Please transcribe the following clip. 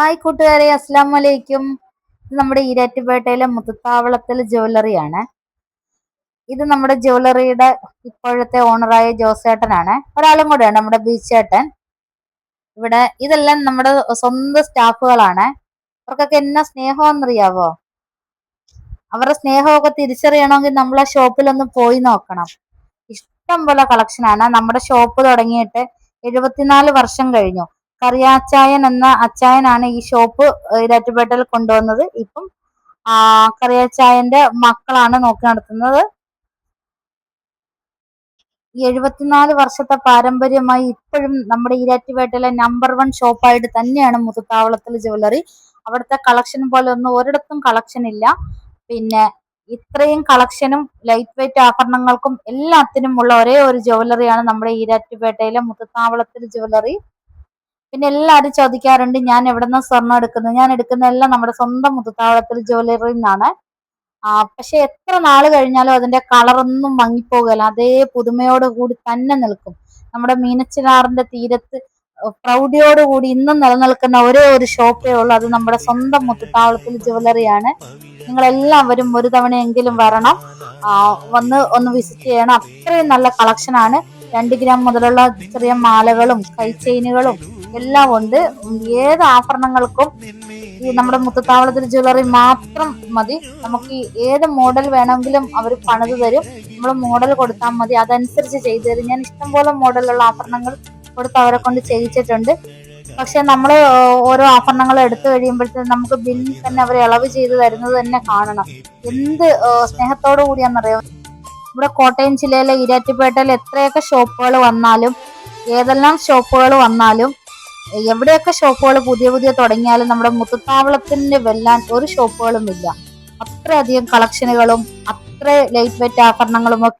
Hi കൂട്ടുകാരെ, അസ്സാം വലൈക്കും. ഇത് നമ്മുടെ ഈരാറ്റുപേട്ടയിലെ മുത്തുത്താവളത്തിൽ ജ്വല്ലറിയാണ്. ഇത് നമ്മുടെ ജ്വല്ലറിയുടെ ഇപ്പോഴത്തെ ഓണറായ ജോസേട്ടനാണ്. ഒരാളും കൂടെയാണ്, നമ്മുടെ ബീച്ചേട്ടൻ. ഇവിടെ ഇതെല്ലാം നമ്മുടെ സ്വന്തം സ്റ്റാഫുകളാണ്. അവർക്കൊക്കെ എന്നാ സ്നേഹമെന്നറിയാവോ? അവരുടെ സ്നേഹമൊക്കെ തിരിച്ചറിയണമെങ്കിൽ നമ്മൾ ആ ഷോപ്പിലൊന്ന് പോയി നോക്കണം. ഇഷ്ടം പോലെ കളക്ഷനാണ്. നമ്മുടെ ഷോപ്പ് തുടങ്ങിയിട്ട് 74 വർഷം കഴിഞ്ഞു. കറിയാച്ചായൻ എന്ന അച്ചായനാണ് ഈ ഷോപ്പ് ഈരാറ്റുപേട്ടയിൽ കൊണ്ടുവന്നത്. ഇപ്പം കറിയാച്ചായന്റെ മക്കളാണ് നോക്കി നടത്തുന്നത്. ഈ 74 വർഷത്തെ പാരമ്പര്യമായി ഇപ്പോഴും നമ്മുടെ ഈരാറ്റുപേട്ടയിലെ നമ്പർ 1 ഷോപ്പായിട്ട് തന്നെയാണ് മുത്തുത്താവളത്തിൽ ജ്വല്ലറി. അവിടുത്തെ കളക്ഷൻ പോലെ ഒന്നും ഒരിടത്തും കളക്ഷൻ ഇല്ല. പിന്നെ ഇത്രയും കളക്ഷനും ലൈറ്റ് വെയിറ്റ് ആഭരണങ്ങൾക്കും എല്ലാത്തിനും ഉള്ള ഒരേ ഒരു ജ്വല്ലറിയാണ് നമ്മുടെ ഈരാറ്റുപേട്ടയിലെ മുത്തുത്താവളത്തിൽ ജ്വല്ലറി. പിന്നെ എല്ലാവരും ചോദിക്കാറുണ്ട് ഞാൻ എവിടെന്നാ സ്വർണ്ണം എടുക്കുന്നത്. ഞാൻ എടുക്കുന്നതെല്ലാം നമ്മുടെ സ്വന്തം മുത്തുത്താവളത്തിൽ ജ്വല്ലറിയിൽ നിന്നാണ്. പക്ഷെ എത്ര നാള് കഴിഞ്ഞാലും അതിന്റെ കളറൊന്നും മങ്ങിപ്പോകല, അതേ പുതുമയോട് കൂടി തന്നെ നിൽക്കും. നമ്മുടെ മീനച്ചിലാറിന്റെ തീരത്ത് പ്രൗഢിയോടുകൂടി ഇന്നും നിലനിൽക്കുന്ന ഒരേ ഒരു ഷോപ്പേ ഉള്ളൂ. അത് നമ്മുടെ സ്വന്തം മുത്തുത്താവളത്തിൽ ജ്വല്ലറിയാണ്. നിങ്ങളെല്ലാവരും ഒരു തവണയെങ്കിലും വരണം, ഒന്ന് വിസിറ്റ് ചെയ്യണം. അത്രയും നല്ല കളക്ഷനാണ്. 2 ഗ്രാം മുതലുള്ള ചെറിയ മാലകളും കൈചെയിനുകളും എല്ലാം ഉണ്ട്. ഏത് ആഭരണങ്ങൾക്കും ഈ നമ്മുടെ മുത്തുത്താവളത്തിൽ ജ്വല്ലറി മാത്രം മതി. നമുക്ക് ഏത് മോഡൽ വേണമെങ്കിലും അവർ പണിത് തരും. നമ്മൾ മോഡൽ കൊടുത്താൽ മതി, അതനുസരിച്ച് ചെയ്തു തരും. ഞാൻ ഇഷ്ടംപോലെ മോഡലുള്ള ആഭരണങ്ങൾ കൊടുത്ത് അവരെ കൊണ്ട് ചെയ്യിച്ചിട്ടുണ്ട്. പക്ഷെ നമ്മൾ ഓരോ ആഭരണങ്ങൾ എടുത്തു കഴിയുമ്പോഴത്തേക്കും നമുക്ക് ബില്ലിൽ തന്നെ അവർ ഇളവ് ചെയ്ത് തരുന്നത് തന്നെ കാണണം. എന്ത് സ്നേഹത്തോടു കൂടിയാണെന്നറിയാം. ഇവിടെ കോട്ടയം ജില്ലയിലെ ഈരാറ്റുപേട്ടയിൽ എത്രയൊക്കെ ഷോപ്പുകൾ വന്നാലും, ഏതെല്ലാം ഷോപ്പുകൾ വന്നാലും, എവിടെയൊക്കെ ഷോപ്പുകൾ പുതിയ പുതിയ തുടങ്ങിയാലും നമ്മുടെ മുത്തുത്താവളത്തിന് വെല്ലാൻ ഒരു ഷോപ്പുകളും ഇല്ല. അത്രയധികം കളക്ഷനുകളും അത്ര ലൈറ്റ് വെയിറ്റ് ആഭരണങ്ങളും